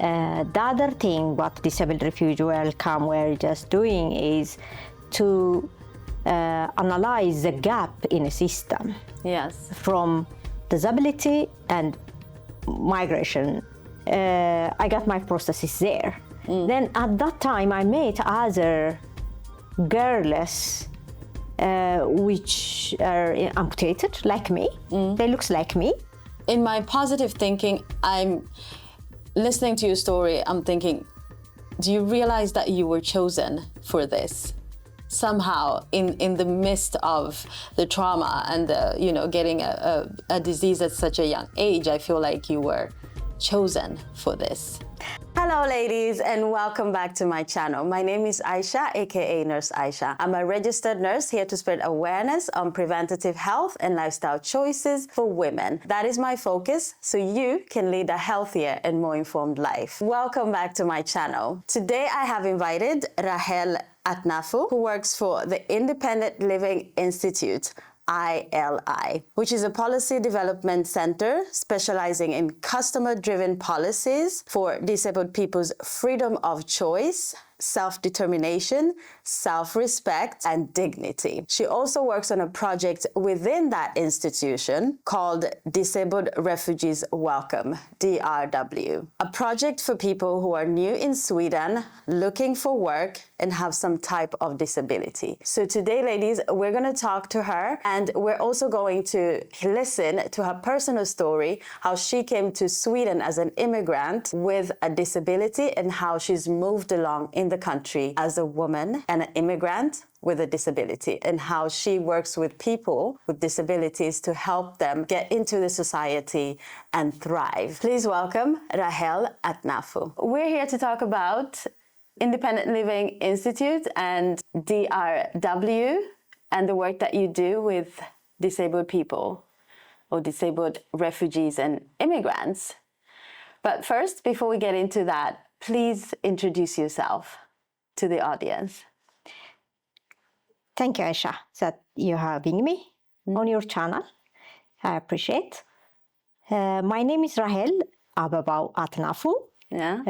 The other thing what Disabled Refugee Welcome we're just doing is to analyze the gap in a system. Yes. From disability and migration. I got my processes there. Then at that time I met other girls which are amputated like me. They look like me. In my positive thinking, I'm listening to your story, I'm thinking, do you realize that you were chosen for this? Somehow, in the midst of the trauma and getting a disease at such a young age, I feel like you were chosen for this. Hello ladies, and welcome back to my channel. My name is Aisha, aka Nurse Aisha. I'm a registered nurse here to spread awareness on preventative health and lifestyle choices for women. That is my focus, so you can lead a healthier and more informed life. Welcome back to my channel. Today I have invited Rahel Atnafu, who works for the Independent Living Institute, ILI, which is a policy development center specializing in customer-driven policies for disabled people's freedom of choice, self-determination, self-respect, and dignity. She also works on a project within that institution called Disabled Refugees Welcome, DRW, a project for people who are new in Sweden, looking for work, and have some type of disability. So today, ladies, we're going to talk to her, and we're also going to listen to her personal story, how she came to Sweden as an immigrant with a disability and how she's moved along in the country as a woman and an immigrant with a disability, and how she works with people with disabilities to help them get into the society and thrive. Please welcome Rahel Atnafu. We're here to talk about Independent Living Institute and DRW and the work that you do with disabled people or disabled refugees and immigrants. But first, before we get into that, please introduce yourself to the audience. Thank you, Aisha, that you're having me on your channel. I appreciate. My name is Rahel Abebaw Atnafu. Yeah.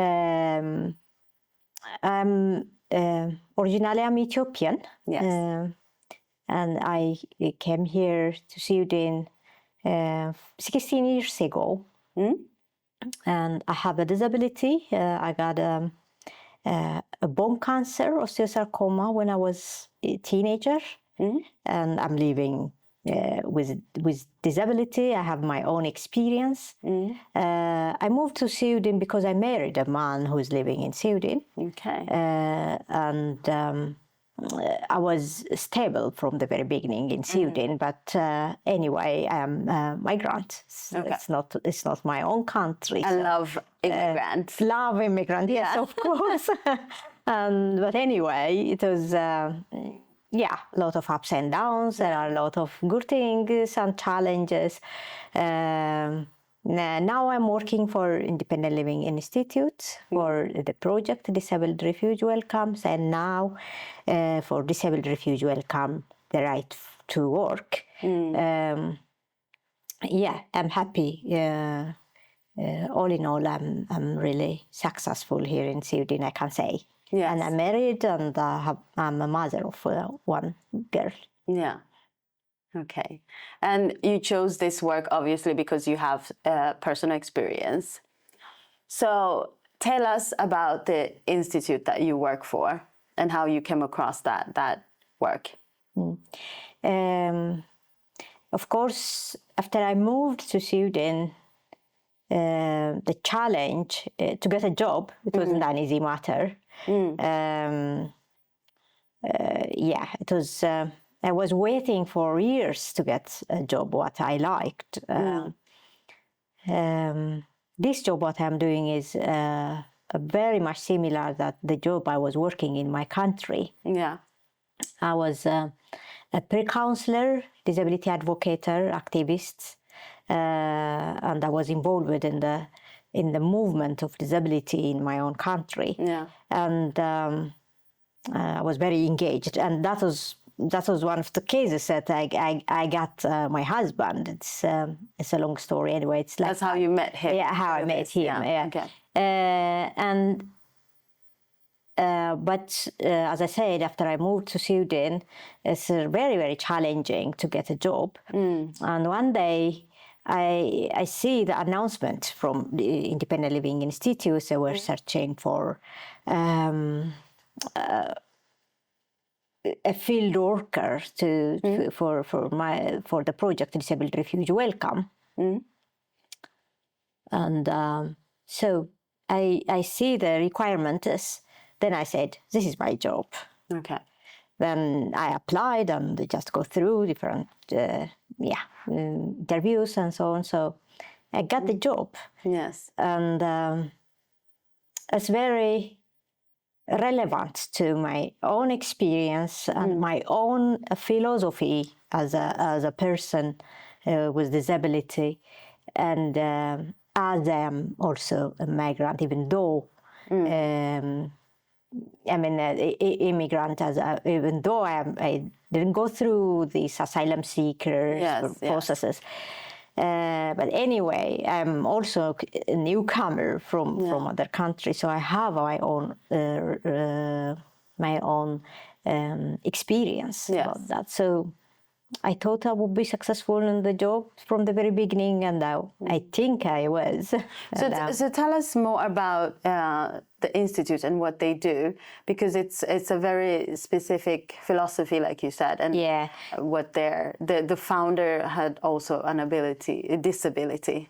Originally, I'm Ethiopian. Yes. And I came here to Sweden 16 years ago. And I have a disability. I got a bone cancer, osteosarcoma, when I was a teenager. And I'm living with disability. I have my own experience. I moved to Sweden because I married a man who's living in Sweden. Okay. And I was stable from the very beginning in Sweden, but anyway, I am a migrant. Okay. It's not my own country. I love immigrants. Love immigrant, yes, of course. But anyway, it was a lot of ups and downs. There are a lot of good things and challenges. Now I'm working for Independent Living Institute for the project Disabled Refugee Welcomes, and now for Disabled Refugee Welcome, the right to work. I'm happy. All in all, I'm really successful here in Sweden, I can say. Yes. And I'm married, and I'm a mother of one girl. Yeah. Okay. And you chose this work, obviously, because you have personal experience. So tell us about the institute that you work for and how you came across that work. Of course, after I moved to Sweden, the challenge to get a job, it wasn't an easy matter. It was... I was waiting for years to get a job what I liked. This job what I'm doing is very much similar that the job I was working in my country. Yeah. I was a peer counselor, disability advocate, activist, and I was involved in the movement of disability in my own country. Yeah. And I was very engaged, and that was one of the cases that I got my husband. It's a long story anyway. It's like that's how you met him. Yeah, how I met him. Yeah. Okay. But as I said, after I moved to Sweden, it's very, very challenging to get a job. And one day, I see the announcement from the Independent Living Institute. They were searching for a field worker for the project Disability Refugee Welcome. And so I see the requirements. Then I said, this is my job. Okay. Then I applied and just go through different interviews and so on. So I got the job. Yes. And it's very relevant to my own experience and my own philosophy as a person with disability. And as I am also a migrant, even though I'm an immigrant, even though I didn't go through these asylum seekers processes. But anyway, I'm also a newcomer from other countries, so I have my own experience about that. So I thought I would be successful in the job from the very beginning, and I think I was. So tell us more about the Institute and what they do, because it's a very specific philosophy, like you said, and what the founder had also an disability.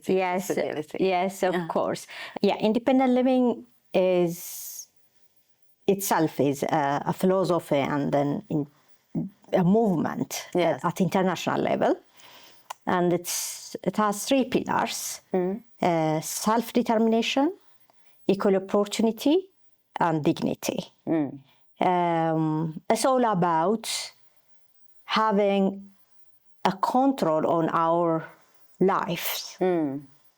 Yes, of course. Yeah, independent living itself is a philosophy and then a movement at international level, and it has 3 pillars: self-determination, equal opportunity, and dignity. It's all about having a control on our lives.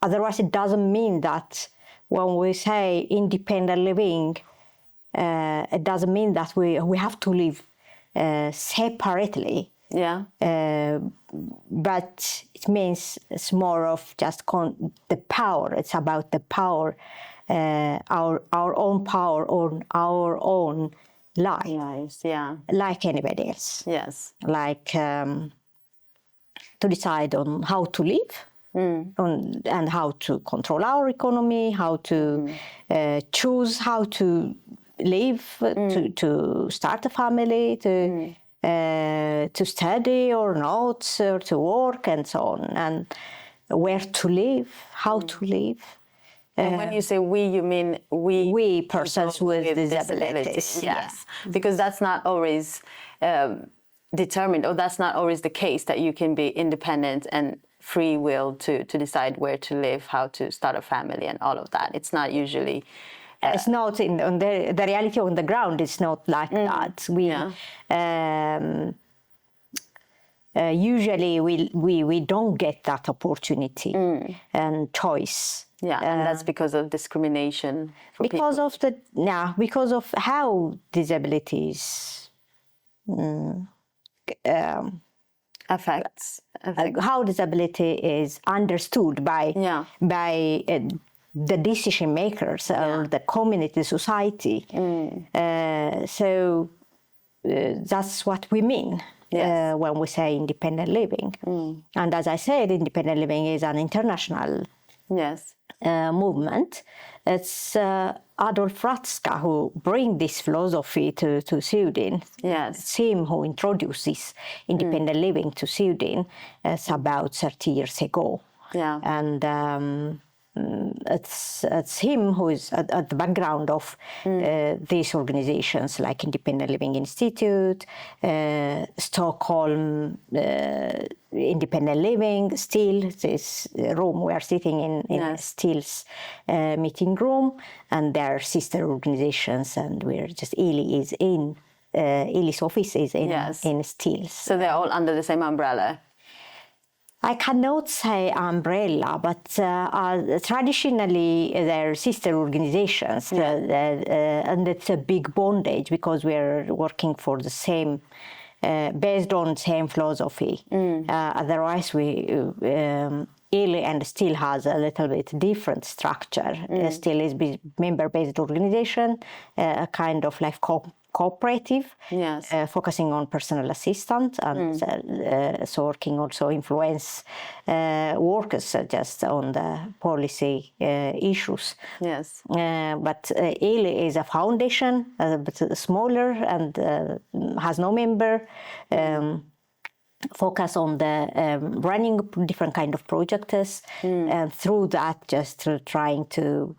Otherwise, it doesn't mean that when we say independent living, it doesn't mean that we have to live separately. But it means it's more of just the power. It's about the power, our own power on our own life. Like anybody else. Like to decide on how to live. And how to control our economy, how to choose how to live, to start a family, to study or not, or to work and so on, and where to live, how to live. And when you say we, you mean we persons with disabilities. Yes, because that's not always determined, or that's not always the case, that you can be independent and free will to decide where to live, how to start a family, and all of that. It's not usually. It's not on the reality on the ground. It's not like that. Usually we don't get that opportunity and choice. And that's because of discrimination. Because of how disabilities affects how disability is understood by the decision makers or the community, society. So that's what we mean when we say independent living. And as I said, independent living is an international movement. It's Adolf Ratzka who bring this philosophy to Sweden. It's him who introduced this independent living to Sweden. It's about 30 years ago. And it's him who is at the background of these organizations like Independent Living Institute, Stockholm Independent Living, Still, this room we are sitting in Still's meeting room, and their sister organizations, and we're just Ili's office is in Still's. So they're all under the same umbrella? I cannot say umbrella, but traditionally they're sister organizations, and it's a big bondage because we're working for the same, based on the same philosophy. Otherwise, Ely and still has a little bit different structure. Still is member-based organization, a kind of like cooperative, Yes. focusing on personal assistance and so working also influence workers just on the policy issues. Yes. But Ely is a foundation, but smaller and has no member. Focus on the running different kind of projects, and through that just trying to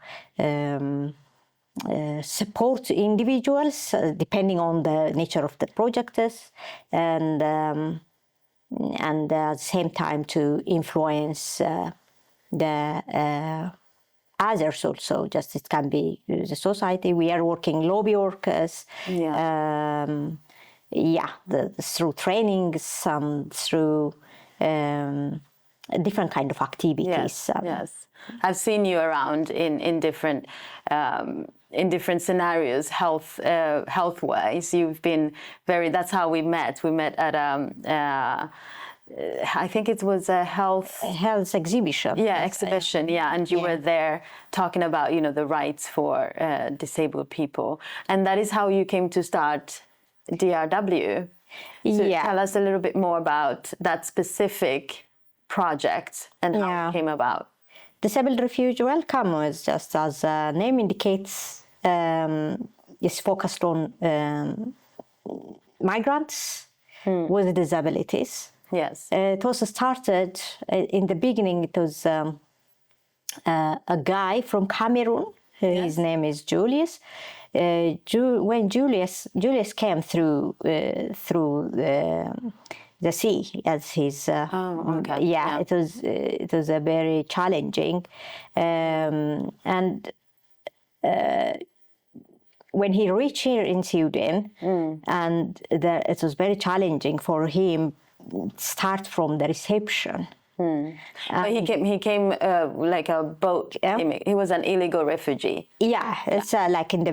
support individuals depending on the nature of the projects, and at the same time to influence the others also. Just it can be the society. We are working lobby workers. Yeah. Through trainings, through different kind of activities. Yes, yes. I've seen you around in different scenarios, health-wise. You've been very. That's how we met. We met at I think it was a health exhibition. Yeah, exhibition. Yeah, and you were there talking about the rights for disabled people, and that is how you came to start DRW. So tell us a little bit more about that specific project and how it came about. Disabled Refuge Welcome was just, as the name indicates, is focused on migrants with disabilities. Yes. It was started in the beginning. It was a guy from Cameroon. His name is Julius. When Julius came through the sea as his it was a very challenging, and when he reached here in Sweden, and it was very challenging for him start from the reception. But he came like a boat. He was an illegal refugee. Yeah, it's like in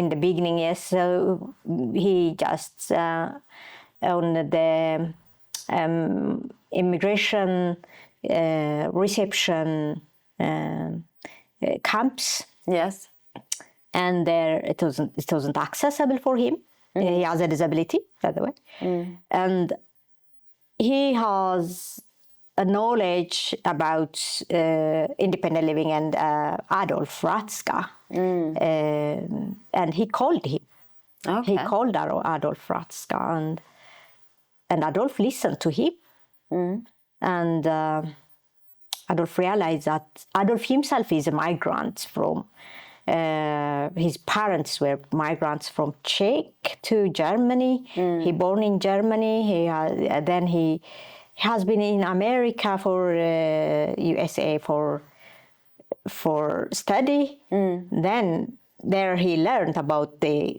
the beginning. Yes, so he just on the immigration reception camps. Yes, and there it wasn't accessible for him. He has a disability, by the way, and he has a knowledge about independent living and Adolf Ratzka, and he called him. Okay. He called Adolf Ratzka, and Adolf listened to him, and Adolf realized that Adolf himself is a migrant from. His parents were migrants from Czech to Germany. He born in Germany. He has been in America for USA for study. Then there he learned about the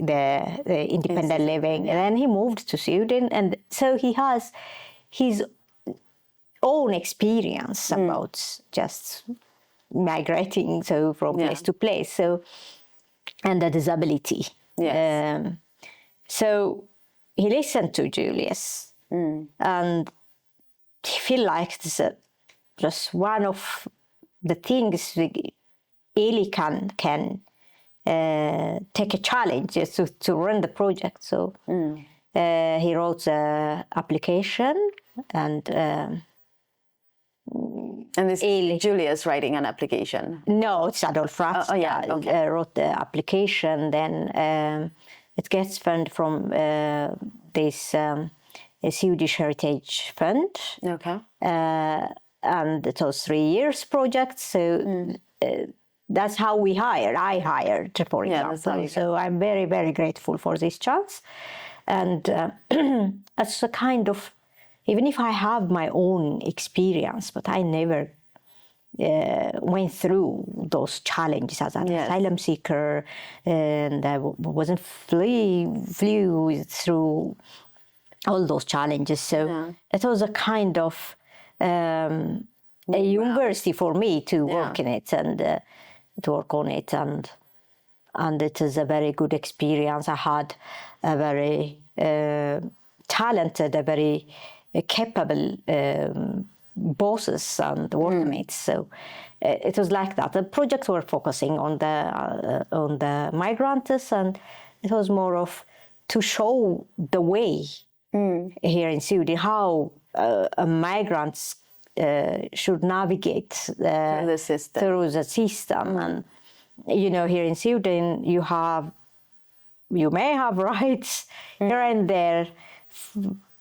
independent living, and then he moved to Sweden, and so he has his own experience about just migrating, so from place to place, so, and the disability. Yes. So he listened to Julius, and he feel like this is just one of the things Eli can take a challenge to run the project. So he wrote the application, and this is Julius writing an application? No, it's Adolf Ratzka wrote the application. Then it gets funded from this Swedish Heritage Fund. Okay. And it was 3 years project. So that's how I hired, for example. So I'm very, very grateful for this chance. And it's a kind of, even if I have my own experience, but I never went through those challenges as an asylum seeker, and I wasn't flew through all those challenges. So it was a kind of a university for me to work in it and to work on it, and it is a very good experience. I had a very talented, a very capable bosses and workmates. So it was like that. The projects were focusing on the migrants, and it was more of to show the way here in Sweden how migrants should navigate through the system. And here in Sweden, you may have rights here and there.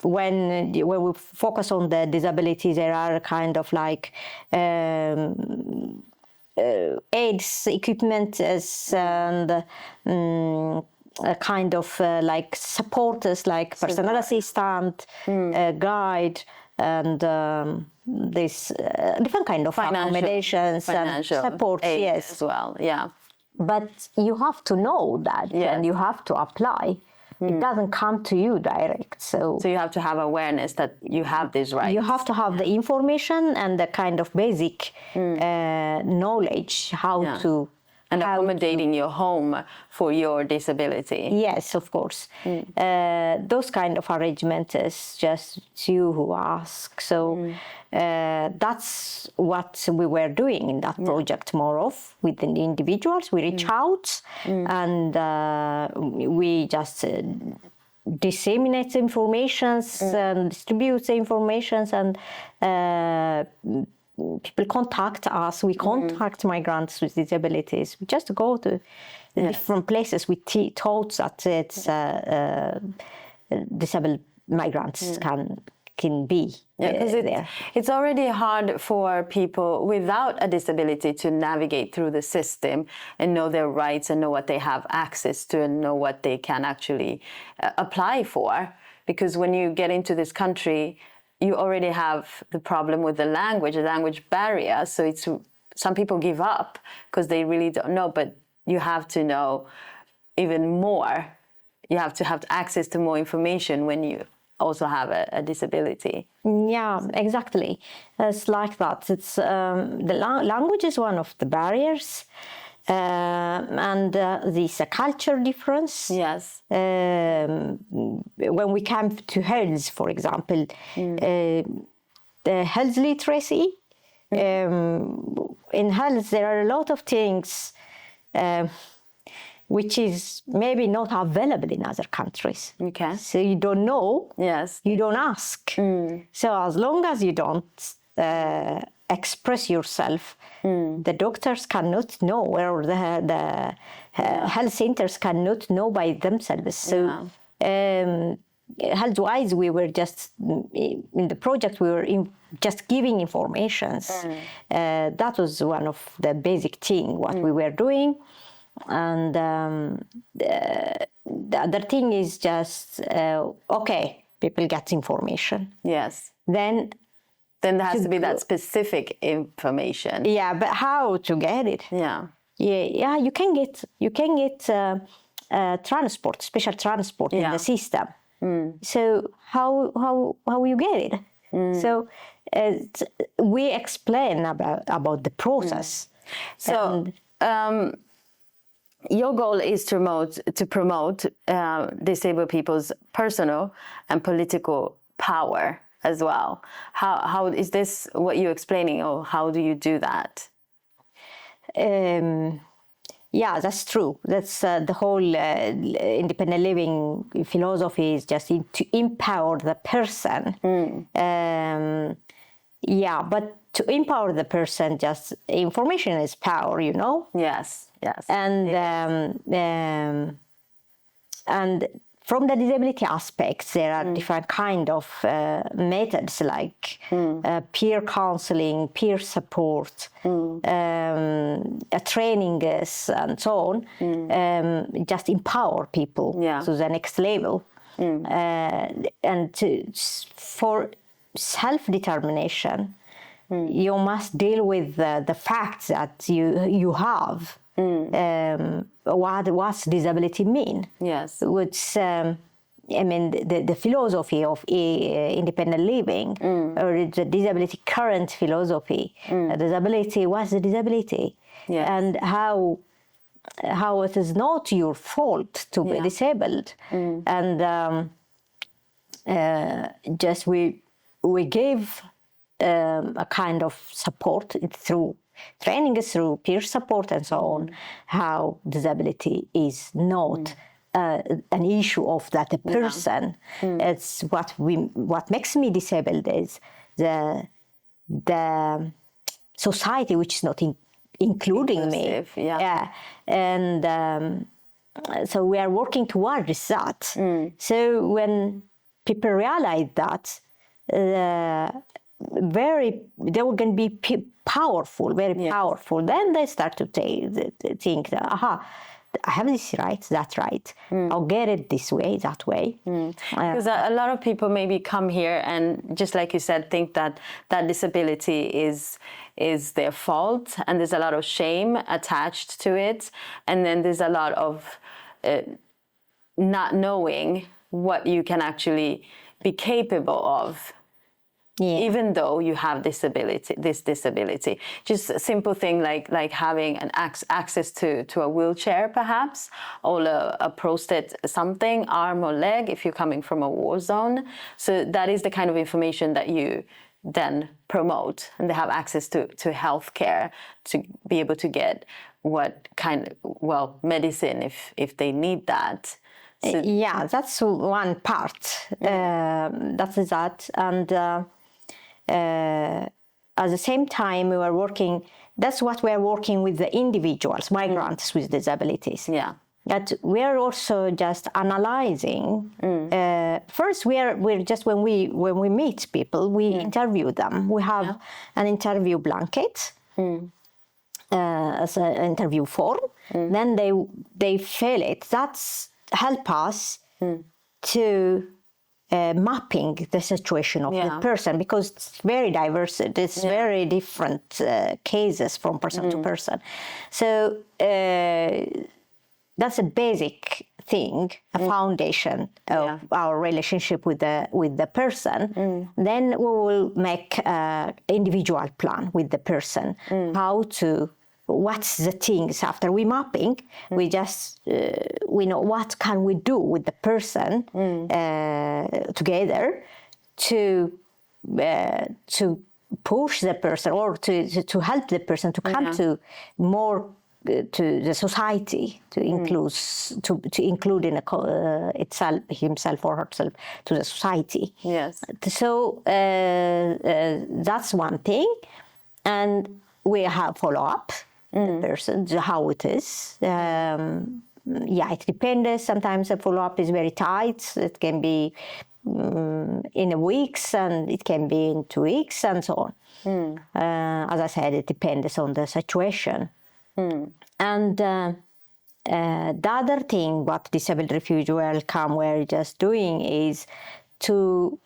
When we focus on the disabilities, there are kind of like aids equipment and a kind of like supporters, like personal assistant, guide, and this different kind of accommodations and support. Yes, as well. Yeah. But you have to know that, and you have to apply. It doesn't come to you direct. So you have to have awareness that you have these rights. You have to have the information and the kind of basic knowledge how to... And accommodating your home for your disability. Yes, of course. Those kind of arrangements is just you who ask. So that's what we were doing in that project, more of with the individuals. We reach out and we just disseminate the information and distribute the information, and people contact us. We contact migrants with disabilities. We just go to different places. We taught that it's disabled migrants can be there. It's already hard for people without a disability to navigate through the system and know their rights and know what they have access to and know what they can actually apply for. Because when you get into this country, you already have the problem with the language barrier. So it's some people give up because they really don't know, but you have to know even more. You have to have access to more information when you also have a disability. Yeah, exactly. It's like that. It's the language is one of the barriers. And this culture difference. Yes. When we come to health, for example, the health literacy. In health, there are a lot of things which is maybe not available in other countries. Okay. So you don't know. Yes. You don't ask. So as long as you don't express yourself, the doctors cannot know, or the health centers cannot know by themselves. So health-wise, we were just, in the project, we were just giving information. That was one of the basic thing what we were doing. And the other thing is just, okay, people get information. Yes. Then there has to be that specific information. Yeah, but how to get it? Yeah. Yeah. You can get transport, special transport in the system. So how you get it? So we explain about the process. So your goal is to promote disabled people's personal and political power as well. How is this what you're explaining, or how do you do that? Yeah, that's true. That's the whole independent living philosophy is just to empower the person. Yeah, but to empower the person, just information is power, you know? Yes, yes. And from the disability aspects, there are different kind of methods like peer counseling, peer support, trainings, and so on. Just empower people to the next level, and for self-determination, you must deal with the fact that you have. What's disability mean? Yes. Which, I mean, the philosophy of independent living, or the disability current philosophy. Disability, what's the disability? Yes. And how it is not your fault to be disabled. And just we gave a kind of support through training, through peer support and so on, how disability is not an issue of that person. It's what makes me disabled is the society which is not including me. And so we are working towards that. So when people realize that, they were going to be powerful, very powerful. Then they start to think, aha, I have this right, that right. I'll get it this way, that way. Because a lot of people maybe come here and, just like you said, think that disability is their fault, and there's a lot of shame attached to it, and then there's a lot of not knowing what you can actually be capable of. Even though you have this disability, just a simple thing like having an access to a wheelchair, perhaps, or a prosthetic something, arm or leg, if you're coming from a war zone. So that is the kind of information that you then promote, and they have access to healthcare to be able to get what kind of, medicine if they need that. So, that's one part. That is that, and. At the same time, we were working. That's what we are working with the individuals, migrants with disabilities. That we are also just analyzing. First, we're just when we meet people, we interview them. We have an interview blanket as an interview form. Then they fill it. That's help us to. Mapping the situation of the person, because it's very diverse. It's very different cases from person to person. So that's a basic thing, a foundation of our relationship with the person. Then we will make an individual plan with the person, what's the things after we mapping, we just, we know what can we do with the person together to push the person or to help the person to come to more to the society, to include in himself or herself to the society. So that's one thing, and we have follow up. The person, how it is. It depends. Sometimes the follow-up is very tight. It can be in a weeks, and it can be in 2 weeks, and so on. As I said, it depends on the situation. And the other thing what Disabled Refugee Welcome we're just doing is to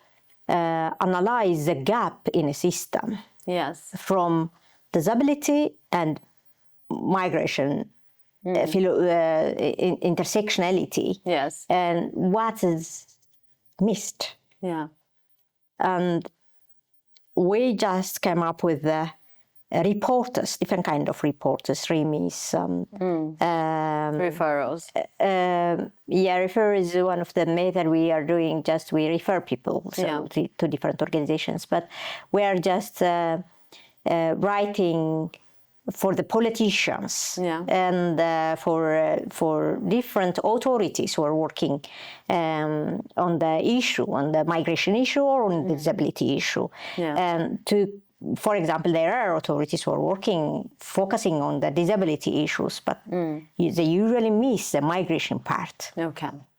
analyze the gap in a system. From disability and migration, intersectionality, and what is missed. And we just came up with the reporters, different kind of reporters, remis, referrals. Refer is one of the methods we are doing. Just we refer people to different organizations, but we are just writing for the politicians and for different authorities who are working on the issue, on the migration issue or on the disability issue. And for example, there are authorities who are focusing on the disability issues, but they usually miss the migration part.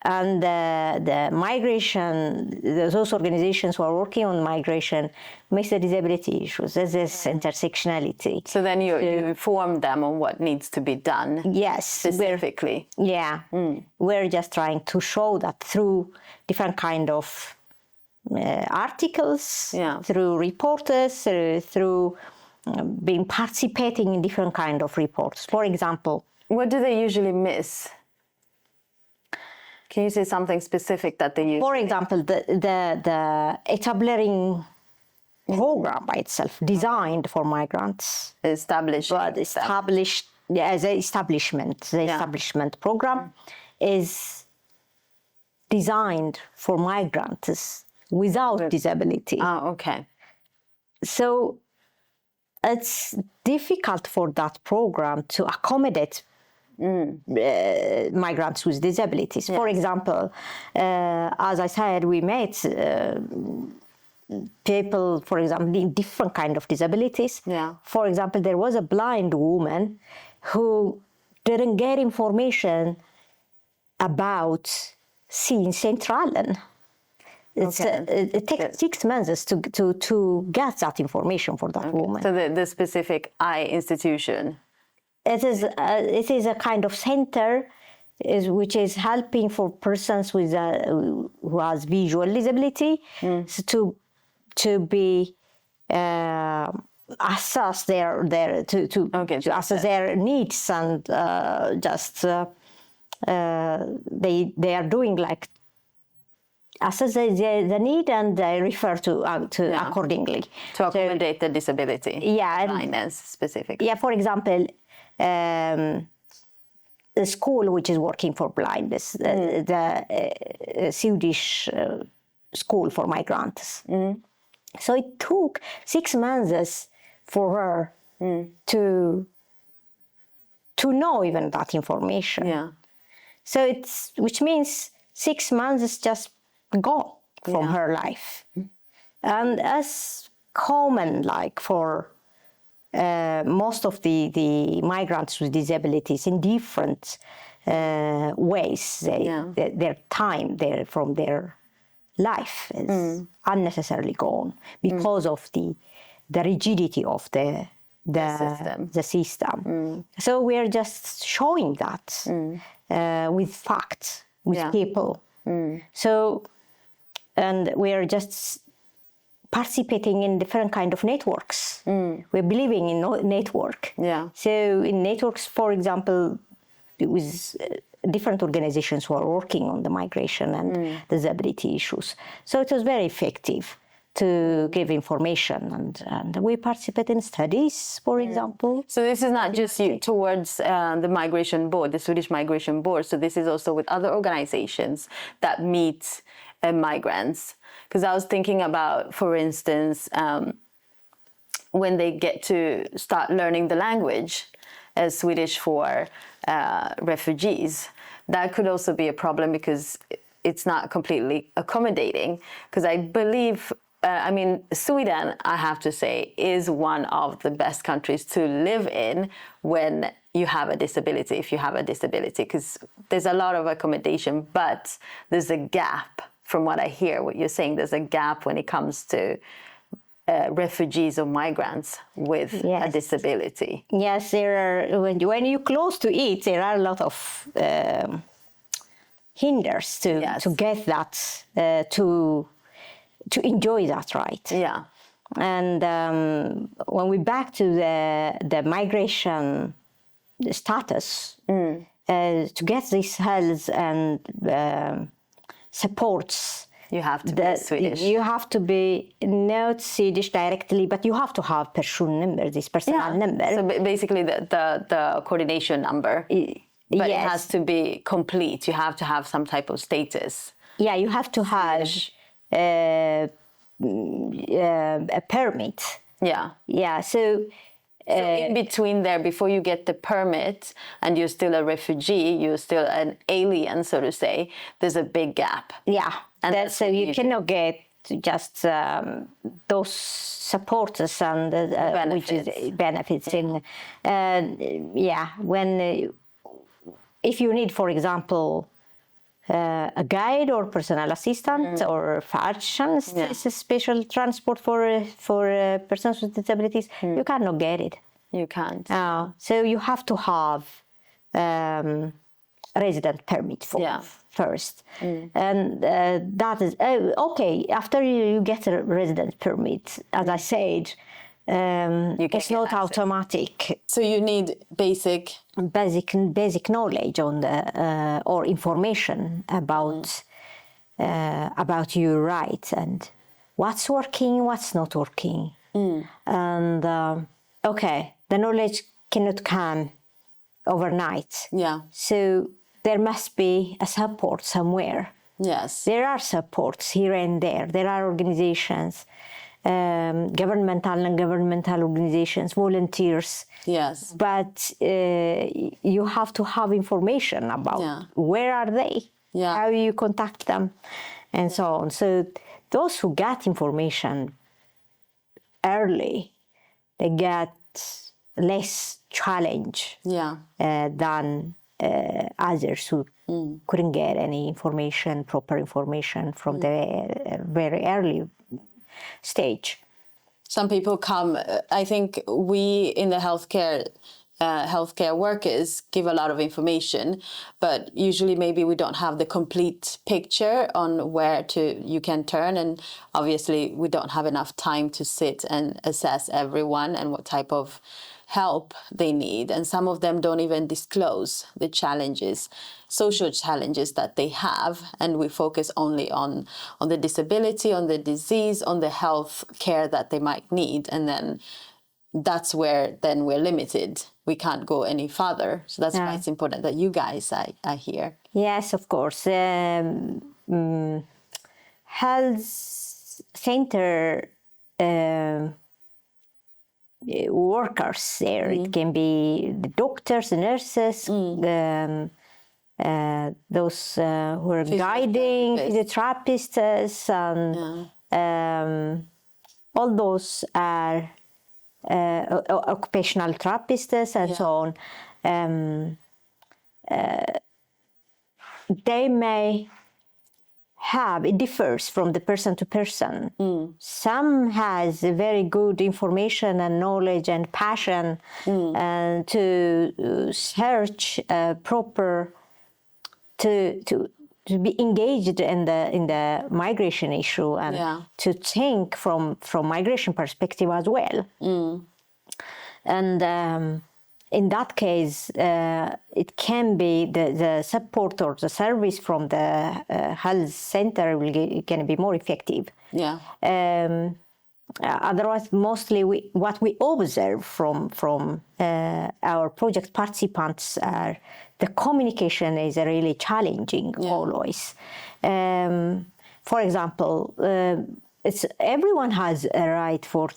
And the migration, those organizations who are working on migration miss the disability issues. There's this intersectionality. So then you inform them on what needs to be done. Specifically. We're just trying to show that through different kind of articles, through reporters, through being participating in different kind of reports. For example, what do they usually miss? Can you say something specific that they use? For example, the establishing program by itself, designed for migrants, establishment program is designed for migrants without disability. So it's difficult for that program to accommodate migrants with disabilities. For example, as I said, we met people, for example, in different kind of disabilities. Yeah. For example, there was a blind woman who didn't get information about seeing Centralen. It takes 6 months to get that information for that woman. So the specific eye institution. It is a kind of center which is helping for persons with who has visual disability to be assess to assess their needs, and they are doing like assess the need, and they refer to accordingly To accommodate the disability. Yeah. Blindness specifically. Yeah, for example, the school which is working for blindness, the Swedish school for migrants. So it took 6 months for her to know even that information. Yeah. So which means 6 months is just gone from her life. And as common like for most of the migrants with disabilities in different ways, their time from their life is unnecessarily gone because of the rigidity of the system. So we are just showing that with facts, with people. So, and we are just participating in different kind of networks. We're believing in network. Yeah. So in networks, for example, with different organizations who are working on the migration and disability issues. So it was very effective to give information, and we participate in studies, for example. So this is not just towards the Migration Board, the Swedish Migration Board. So this is also with other organizations that meet migrants. Because I was thinking about, for instance, when they get to start learning the language, Swedish for refugees, that could also be a problem because it's not completely accommodating. Because I believe, Sweden, I have to say, is one of the best countries to live in when you have a disability, if you have a disability, because there's a lot of accommodation, but there's a gap. From what I hear, what you're saying, there's a gap when it comes to refugees or migrants with a disability. Yes, there are. When you're close to it, there are a lot of hinders to get that, to enjoy that right. Yeah. And when we're back to the migration status, to get this health and supports, you have to be Swedish. You have to be not Swedish directly, but you have to have personnummer, this personal number. So basically the coordination number. But it has to be complete. You have to have some type of status. Yeah, you have to have a permit. Yeah. Yeah, so in between there, before you get the permit and you're still a refugee, you're still an alien, so to say, there's a big gap. Yeah, and so you cannot get just those supporters and benefits. If you need, for example, a guide or personal assistant or fashion, it's a special transport for persons with disabilities, you cannot get it. You can't. So you have to have resident permit first. And that is, okay, after you get a resident permit, as I said, it's not automatic. So you need basic knowledge on the or information about your rights and what's working, what's not working. And the knowledge cannot come overnight. Yeah. So there must be a support somewhere. Yes. There are supports here and there. There are organizations governmental and non-governmental organizations, volunteers. Yes. But you have to have information about where are they, how you contact them, and so on. So those who get information early, they get less challenge than others who couldn't get any information, proper information from the very early stage. Some people come, I think we in the healthcare workers give a lot of information, but usually maybe we don't have the complete picture on where you can turn, and obviously we don't have enough time to sit and assess everyone and what type of help they need, and some of them don't even disclose the challenges, social challenges that they have, and we focus only on the disability, on the disease, on the health care that they might need, and then that's where then we're limited. We can't go any further. So that's why it's important that you guys are here. Yes, of course. Health center workers there. It can be the doctors, the nurses, those who are guiding, physiotherapists, and all those are occupational therapists and so on. They may have, it differs from the person to person. Some has very good information and knowledge and passion to search proper, to be engaged in the migration issue and to think from migration perspective as well. And in that case, it can be the support or the service from the health center can be more effective. Otherwise, mostly what we observe from our project participants are the communication is really challenging always. For example, everyone has a right for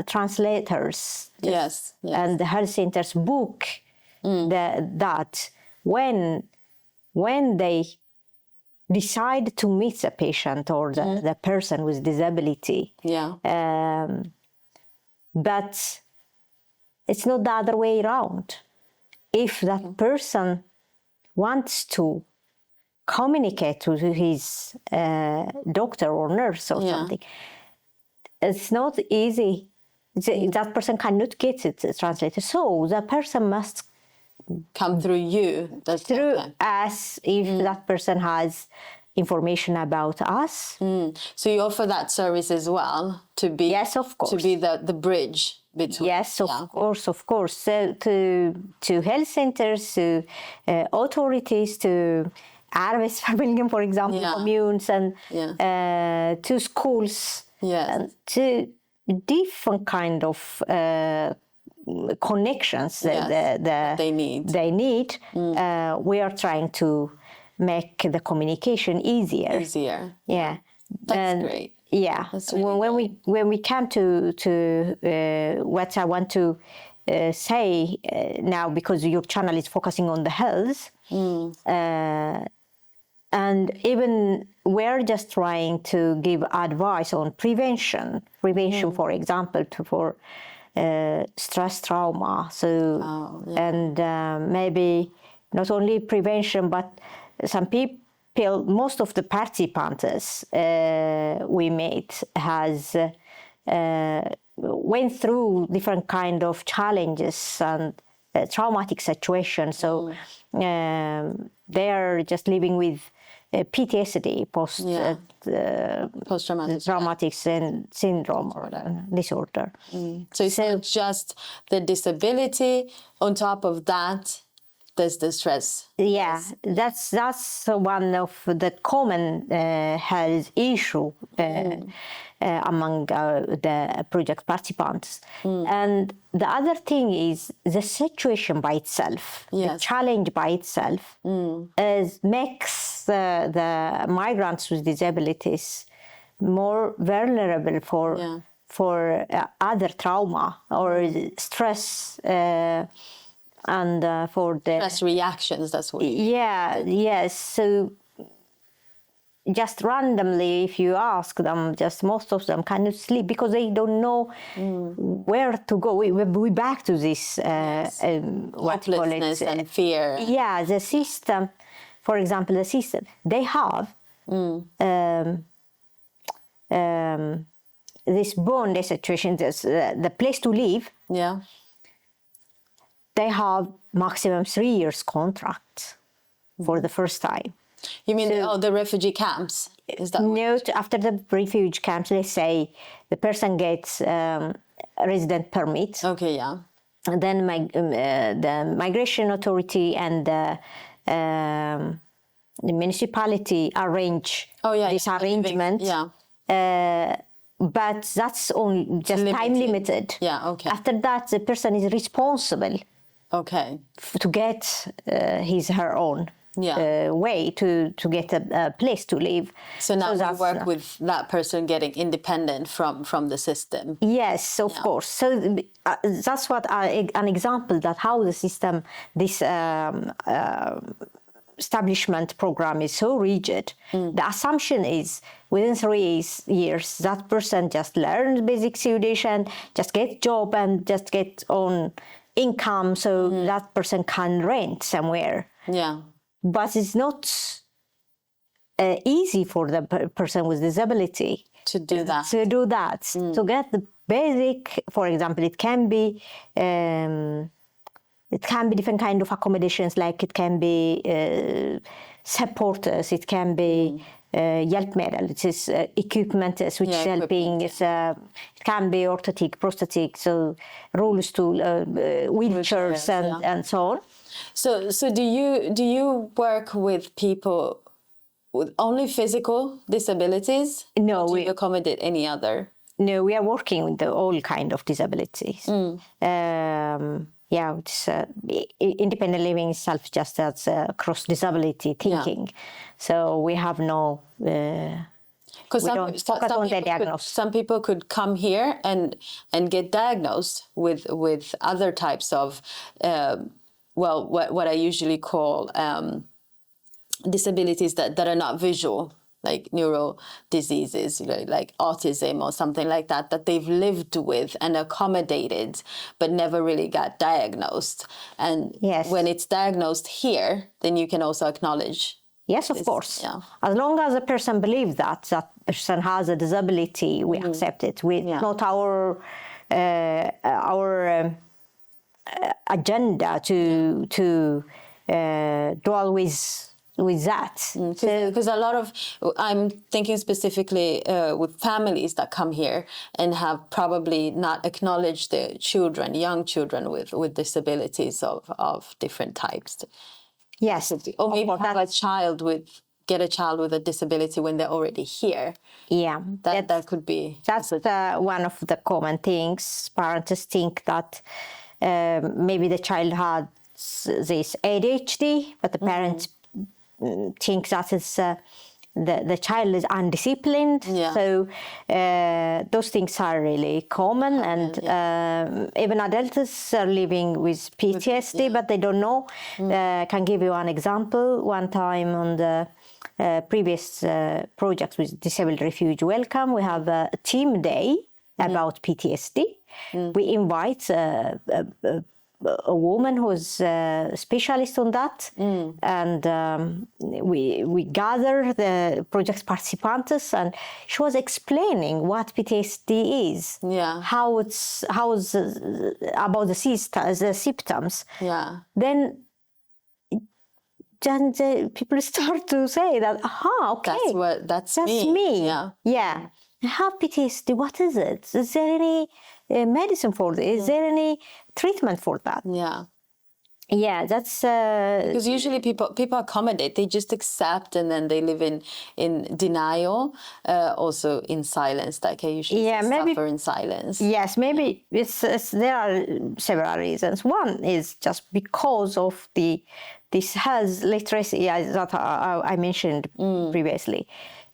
translators. Yes. And the health centers book that when they decide to meet the patient or the person with disability. But it's not the other way around. If that person wants to communicate with his doctor or nurse or something, it's not easy. That person cannot get it translated. So the person must come through you. Through us, if that person has information about us. So you offer that service as well to be of course. To be the bridge between. Yes, of course. So to health centers, to authorities, to arbetsförmedlingen, for example, communes, and to schools, and to different kind of connections that they need. We are trying to make the communication easier. That's great. That's really when we come to what I want to say now, because your channel is focusing on the health, and even we're just trying to give advice on prevention, for example, for stress trauma. So and maybe not only prevention, but some people, most of the participants we met has went through different kind of challenges and traumatic situations. So they are just living with PTSD, post-traumatic syndrome or disorder. So it's not just the disability. On top of that, there's the stress. That's one of the common health issue among the project participants. And the other thing is the situation by itself, the challenge by itself, makes the migrants with disabilities more vulnerable Yeah. for other trauma or stress, and for the Stress reactions, that's what yes. So just randomly, if you ask them, just most of them cannot sleep because they don't know where to go. We back to this what you call it, hopelessness and fear. yeah, the system. For example, the system they have this bond situation, this, the place to live. Yeah. They have maximum 3 years contract for the first time. You mean the refugee camps? Is that No, after the refugee camps, they say the person gets a resident permit. Okay, yeah. And then the migration authority and the municipality arrange this arrangement. But that's only just time limited. Yeah, okay. After that, the person is responsible. Okay. To get her own way to get a place to live. So now we work with that person getting independent from the system. Yes, of course. So that's what an example that how the system, this establishment program is so rigid. The assumption is within 3 years that person just learns basic Swedish and just get job and just get own income, so that person can rent somewhere. Yeah. But it's not easy for the person with disability to do that. To get the basic, for example, it can be different kind of accommodations, like it can be supporters, it can be hjälpmedel, it is equipment which is helping. It can be orthotic, prosthetic, so rullstool, wheelchairs, and so on. So do you work with people with only physical disabilities? No, or do you accommodate any other? No, we are working with all kind of disabilities. It's independent living itself just as cross disability thinking. So we have no. Because some people could come here and get diagnosed with other types of what I usually call disabilities that are not visual, like neuro diseases, like autism or something like that they've lived with and accommodated, but never really got diagnosed. And when it's diagnosed here, then you can also acknowledge. Yes, of course. Yeah. As long as a person believes that person has a disability, we accept it. Not our agenda to dwell with that. Because a lot of, I'm thinking specifically with families that come here and have probably not acknowledged their children, young children with disabilities of different types. Yes. Or maybe have get a child with a disability when they're already here. Yeah. That could be. That's one of the common things. Parents think that maybe the child had this ADHD, but the parents think that it's the child is undisciplined. So those things are really common, and even adults are living with PTSD, but they don't know. Can give you an example. One time on the previous project with Disabled Refugee Welcome, we have a team day about PTSD. We invite a woman who's a specialist on that, and we gather the project participants, and she was explaining what PTSD is, how it's about the symptoms. Then people start to say that, okay, that's me. Yeah. I have PTSD. What is it? Is there any medicine for it? Is there any treatment for that? Yeah, that's Because usually people accommodate, they just accept, and then they live in denial, also in silence. Like I usually say, maybe suffer in silence. yes, maybe there are several reasons. One is just because of this health literacy that I mentioned previously.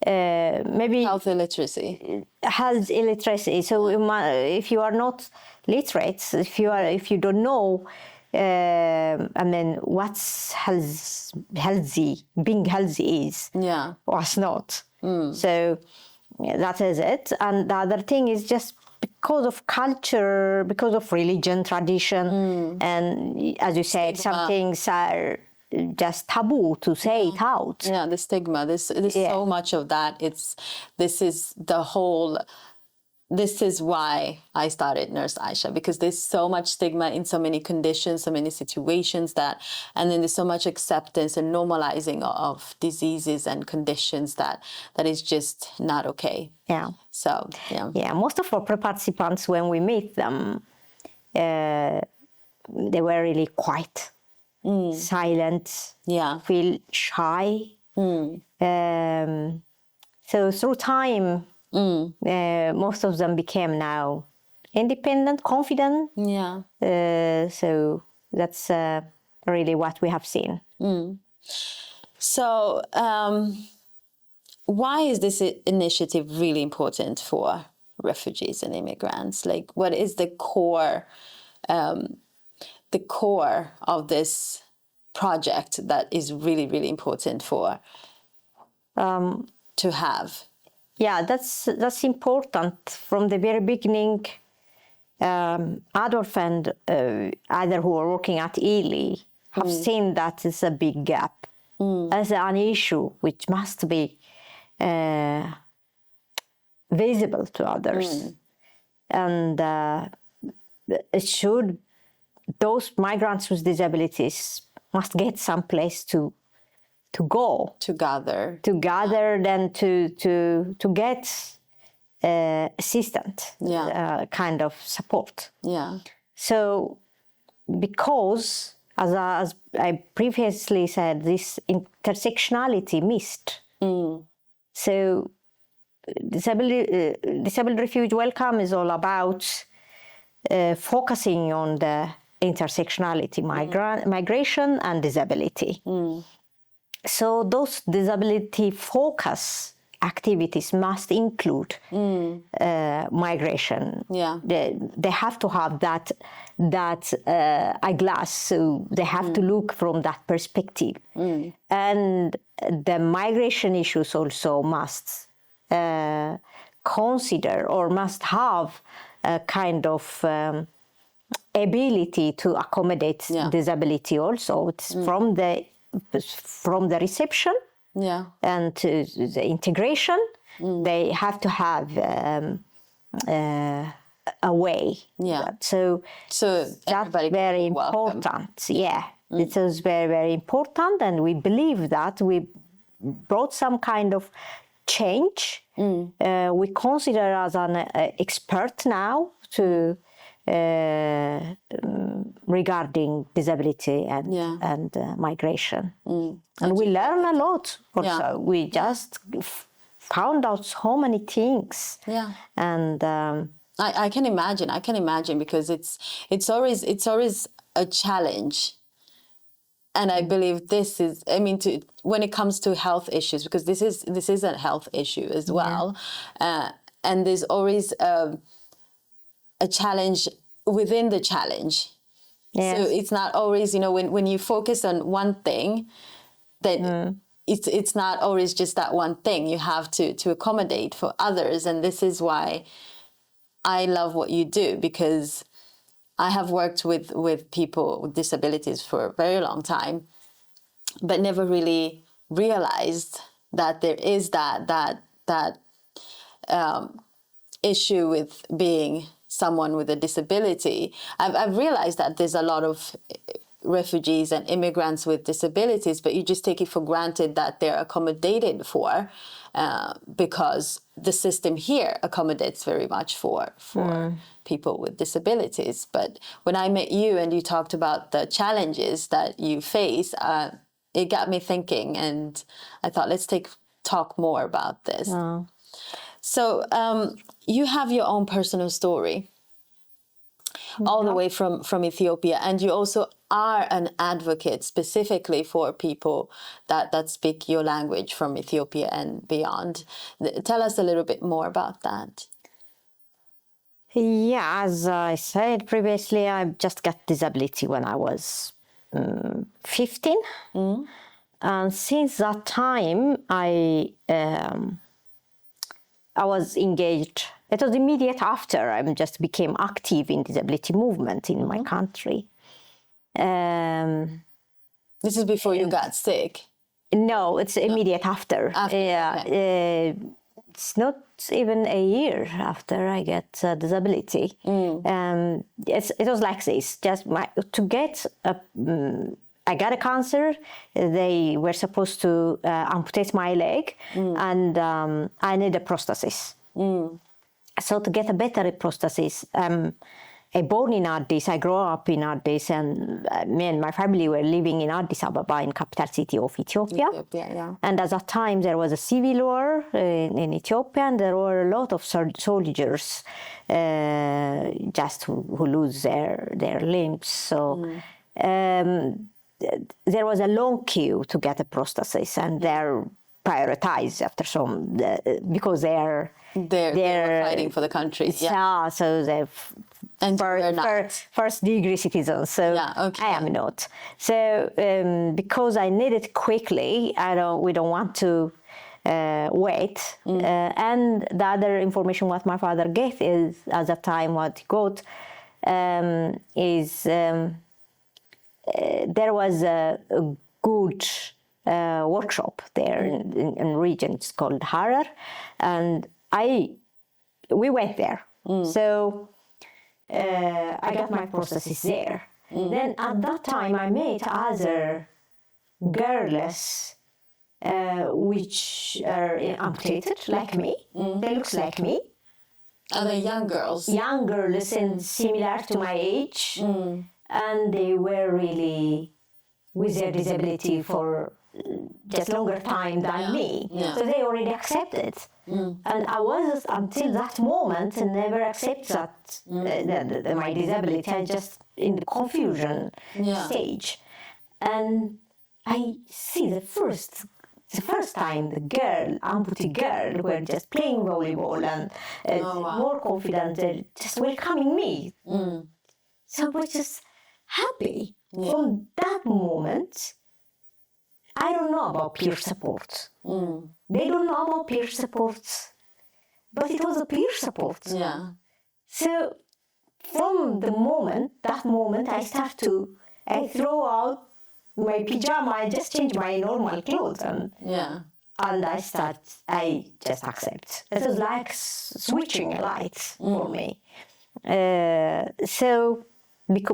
Maybe Health illiteracy. health illiteracy. So if you are not literate, if you don't know, and then what's healthy, being healthy is, Yeah. what's not. So yeah, that is it. And the other thing is just because of culture, because of religion, tradition, and as you said, some things are just taboo to say it out. Yeah, the stigma. There's so much of that. This is why I started Nurse Aisha, because there's so much stigma in so many conditions, so many situations and then there's so much acceptance and normalizing of diseases and conditions that is just not okay. Yeah. So, yeah. Yeah, most of our participants, when we meet them, they were really quiet, silent, feel shy. So through time, most of them became now independent, confident. Yeah. So that's really what we have seen. So why is this initiative really important for refugees and immigrants? Like, what is the core of this project that is really, really important for to have? Yeah, that's important. From the very beginning, Adolf and other who are working at Ely have seen that it's a big gap as an issue which must be visible to others. And those migrants with disabilities must get some place to go, to gather, then to get assistant, kind of support. Yeah. So, because as I previously said, this intersectionality missed. So, Disabled Refuge Welcome is all about focusing on the intersectionality, migration and disability. So those disability focus activities must include migration. Yeah. They have to have that eyeglass, so they have to look from that perspective. And the migration issues also must consider or must have a kind of ability to accommodate disability also. It's from the reception and to the integration, they have to have a way. So that's very important. Yeah, it is very, very important, and we believe that we brought some kind of change. We consider as an expert now to regarding disability and migration. And we learn a lot also. We just found out so many things. And I can imagine because it's always a challenge. And I believe this is, when it comes to health issues, because this is a health issue as well. And there's always a challenge within the challenge. So it's not always, when you focus on one thing, that it's not always just that one thing. You have to accommodate for others. And this is why I love what you do, because I have worked with people with disabilities for a very long time, but never really realized that there is that issue with being someone with a disability. I've realized that there's a lot of refugees and immigrants with disabilities, but you just take it for granted that they're accommodated for, because the system here accommodates very much for people with disabilities. But when I met you and you talked about the challenges that you face, it got me thinking, and I thought, let's talk more about this. Oh. So you have your own personal story all the way from Ethiopia, and you also are an advocate specifically for people that speak your language from Ethiopia and beyond. Tell us a little bit more about that. Yeah, as I said previously, I just got disability when I was 15. And since that time, I was engaged. It was immediate after I just became active in disability movement in my country. This is before you got sick. No, it's immediate after. Yeah, okay. It's not even a year after I get disability. It was like this. I got a cancer. They were supposed to amputate my leg, and I need a prosthesis. So to get a better prosthesis, I born in Addis. I grew up in Addis, and me and my family were living in Addis Ababa, in capital city of Ethiopia. Yeah. And at that time, there was a civil war in Ethiopia, and there were a lot of soldiers just who lose their limbs. So there was a long queue to get a prosthesis, and they're prioritized after some because they were fighting for the country. Yeah, so they're first degree citizens. So I am not. So because I need it quickly, we don't want to wait. And the other information what my father gave is at that time what he got is there was a good workshop there in region. It's called Harar, and we went there. So I got my prosthesis there. Then at that time I met other girls which are amputated like me. They look like me. Other young girls. Young girls and similar to my age. And they were really with their disability for just longer time than me. So they already accepted. And I was, until that moment, never accept that my disability. I just in the confusion stage. And I see the first time the amputee girl, were just playing volleyball and more confident, just welcoming me. So I was just happy. From that moment, I don't know about peer support. They don't know about peer support, but it was a peer support. Yeah. So from that moment, I throw out my pajama, I just change my normal clothes, and I just accept. It was like switching a light for me. So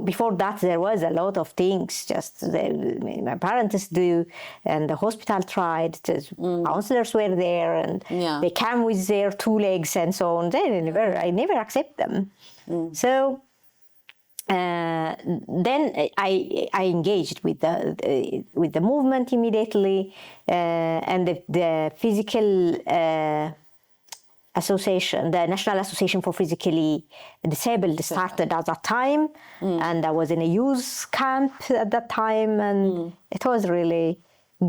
before that, there was a lot of things. My parents do, and the hospital tried. Counselors were there, and they came with their 2 legs and so on. I never accept them. So then I engaged with the movement immediately, and the physical association, the National Association for Physically Disabled, started at that time, and I was in a youth camp at that time, and it was really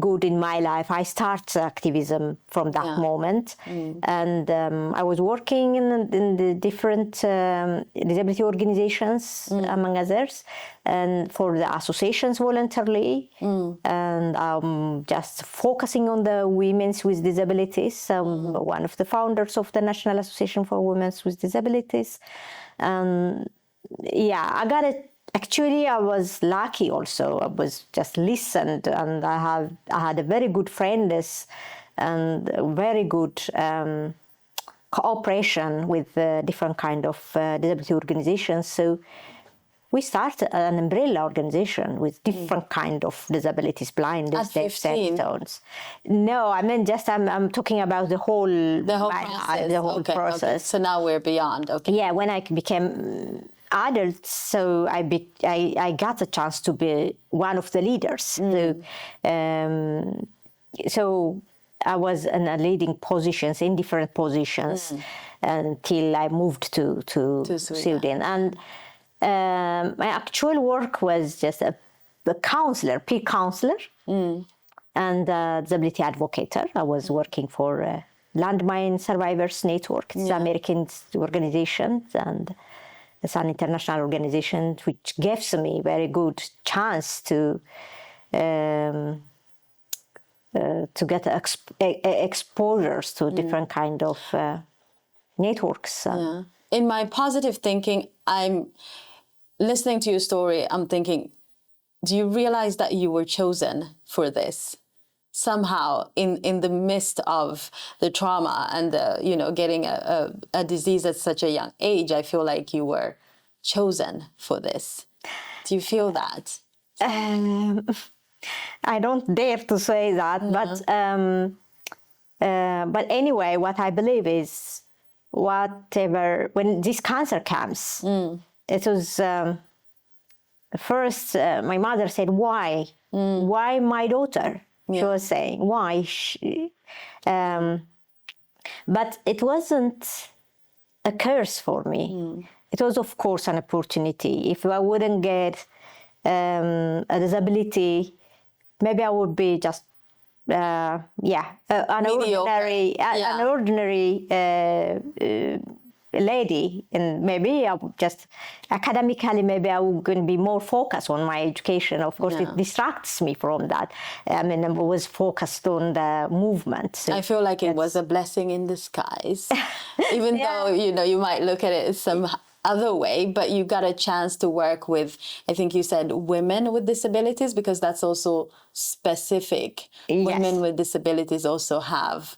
good in my life. I started activism from that moment, and I was working in the different disability organizations, among others, and for the associations voluntarily, and just focusing on the women with disabilities. One of the founders of the National Association for Women with Disabilities. I got it. Actually, I was lucky also. I was just listened, and I had a very good friends and very good cooperation with different kind of disability organizations. So we started an umbrella organization with different kind of disabilities, blindness, At deaf, 15? stones. No, I mean just I'm talking about the whole Process. the whole Okay. process. So now we're beyond. Okay. Yeah, when I became adult, so I got a chance to be one of the leaders. So I was in a leading positions, in different positions, until I moved to Sweden. And my actual work was just a counselor, peer counselor, and disability advocate. I was working for Landmine Survivors Network. It's an American organization, and it's an international organization which gives me very good chance to get exposures to different kind of networks. In my positive thinking, I'm listening to your story. I'm thinking, do you realize that you were chosen for this? Somehow, in the midst of the trauma and getting a disease at such a young age, I feel like you were chosen for this. Do you feel that? I don't dare to say that, but anyway, what I believe is when this cancer comes, it was first my mother said, "Why? Why my daughter?" She was saying, "Why?" But it wasn't a curse for me. It was, of course, an opportunity. If I wouldn't get a disability, maybe I would be just an ordinary lady, and maybe I would just academically, maybe I would going to be more focused on my education. Of course, it distracts me from that. I mean, I was focused on the movement. So I feel like it was a blessing in disguise, even though you might look at it some other way, but you got a chance to work with, I think you said, women with disabilities, because that's also specific. Yes. Women with disabilities also have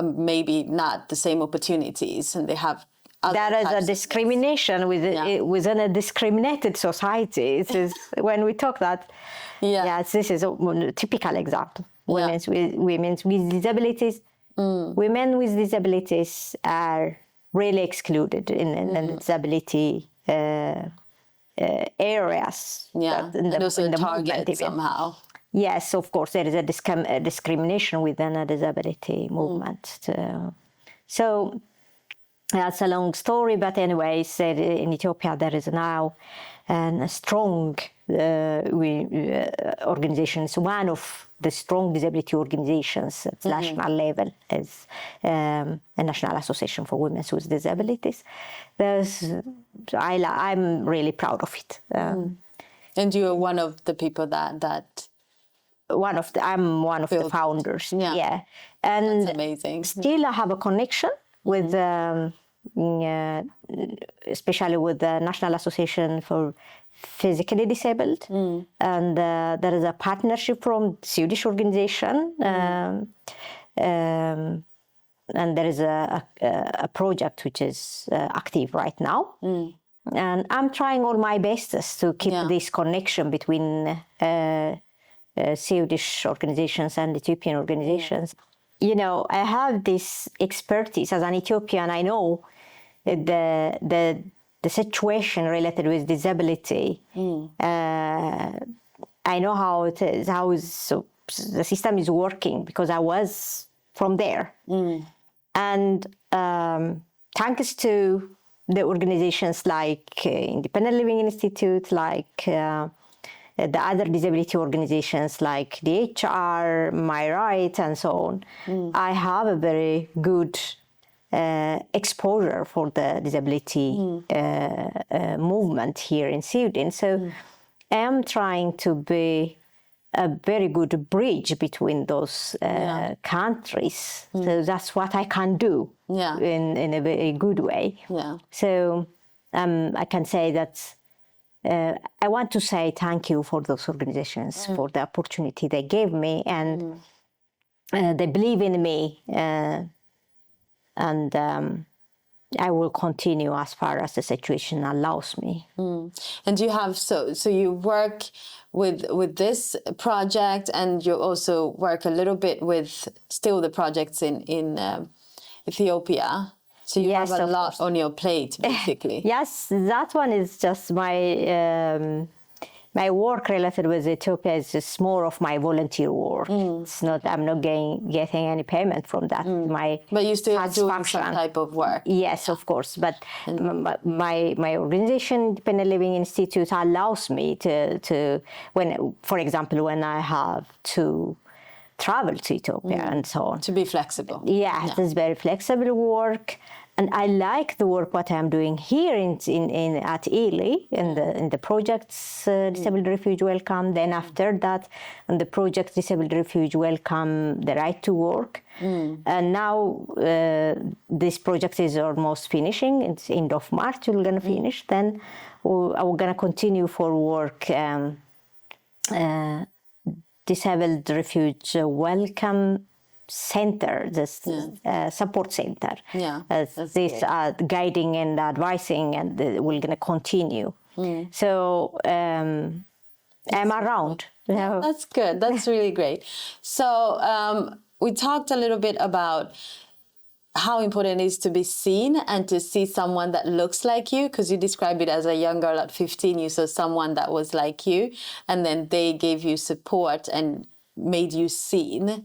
maybe not the same opportunities, and they have there is a discrimination within a discriminated society. It is when we talk that. Yes, this is a typical example. Women with disabilities. Women with disabilities are really excluded in disability areas. And also targeted somehow. Yes, of course, there is a discrimination within a disability movement. So that's a long story, but anyway, said in Ethiopia there is now a strong organization. It's one of the strong disability organizations at national level is a National Association for Women with Disabilities. I'm really proud of it. And you are one of the people that I'm one of the founders. Yeah. And that's amazing. Still I have a connection with especially with the National Association for Physically Disabled, and there is a partnership from Swedish organization, and there is a project which is active right now. And I'm trying all my best to keep this connection between Swedish organizations and Ethiopian organizations. I have this expertise as an Ethiopian. I know the situation related with disability. I know how it is, so the system is working because I was from there. And thanks to the organizations like Independent Living Institute, like the other disability organizations like the HR, My Right, and so on, I have a very good exposure for the disability movement here in Sweden. So I am trying to be a very good bridge between those countries. So that's what I can do in a very good way. So I can say that I want to say thank you for those organizations for the opportunity they gave me, and they believe in me. And I will continue as far as the situation allows me. And you have so you work with this project, and you also work a little bit with still the projects in Ethiopia. So you Yes, have a of lot course. on your plate, basically. Yes, that one is just my work related with Ethiopia is just more of my volunteer work. It's not, I'm not getting any payment from that. But you still are doing some satisfaction. type of work. Yes, of course. But my organization, Independent Living Institute, allows me to when, for example, when I have to travel to Ethiopia and so on. To be flexible. Yeah, it is very flexible work, and I like the work what I'm doing here in at Ely in the projects Disabled Refuge Welcome. Then after that, in the project Disabled Refuge Welcome, the Right to Work, and now this project is almost finishing. It's end of March. We're gonna finish. Then we're gonna continue for work. Disabled Refuge Welcome Center, this support center. Yeah, This guiding and advising, and we're going to continue. So I'm around. That's good. That's really great. So we talked a little bit about how important it is to be seen and to see someone that looks like you, because you described it as a young girl at 15, you saw someone that was like you, and then they gave you support and made you seen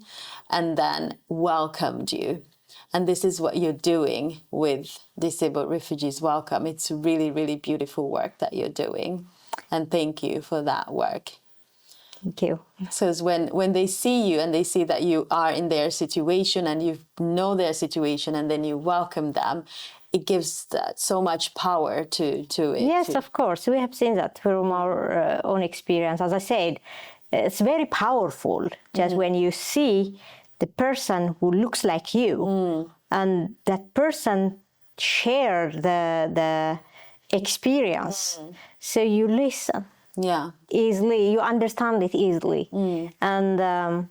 and then welcomed you. And this is what you're doing with Disabled Refugees Welcome. It's really, really beautiful work that you're doing. And thank you for that work. Thank you. So when they see you and they see that you are in their situation and you know their situation and then you welcome them, it gives that so much power to it. Yes, of course. We have seen that from our own experience. As I said, it's very powerful just when you see the person who looks like you and that person share the experience. So you listen. Yeah. Easily, you understand it easily, and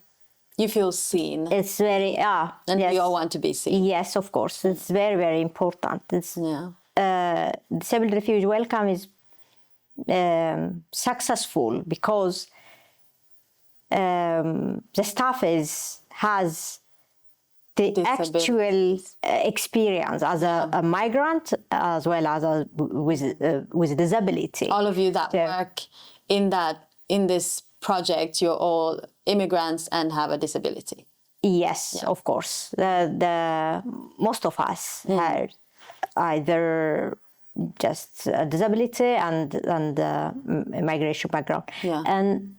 you feel seen. It's very and yes. we all want to be seen. Yes, of course, it's very, very important. It's Disabled Refuge Welcome is successful because the staff has the actual experience as a migrant as well as with disability. All of you that work in this project, you're all immigrants and have a disability. Yes, of course. The most of us had either just a disability and migration background, and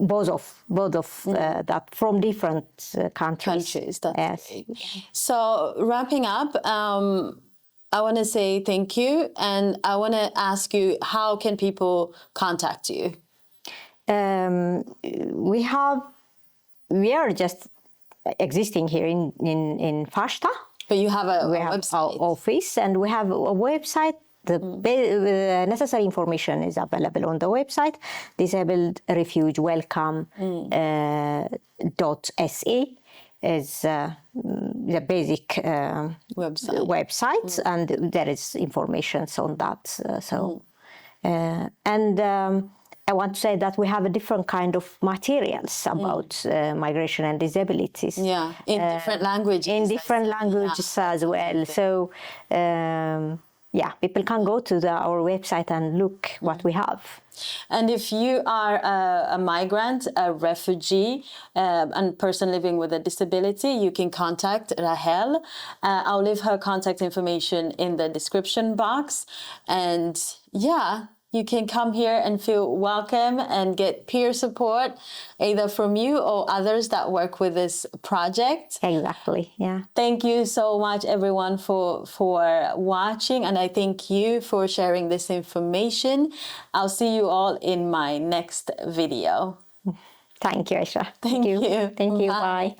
both of that from different countries. That's great. So wrapping up, I want to say thank you, and I want to ask you, how can people contact you? We are just existing here in Fashta. But you have we have website. Our office, and we have a website. The necessary information is available on the website, disabledrefugewelcome.se is the basic website, and there is information on that. I want to say that we have a different kind of materials about migration and disabilities. Yeah, in different languages. In different languages as well. So, people can go to our website and look what we have. And if you are a migrant, a refugee, and person living with a disability, you can contact Rahel. I'll leave her contact information in the description box. And you can come here and feel welcome and get peer support, either from you or others that work with this project. Exactly, yeah. Thank you so much, everyone, for watching, and I thank you for sharing this information. I'll see you all in my next video. Thank you, Aisha. Thank you. Thank you. Bye.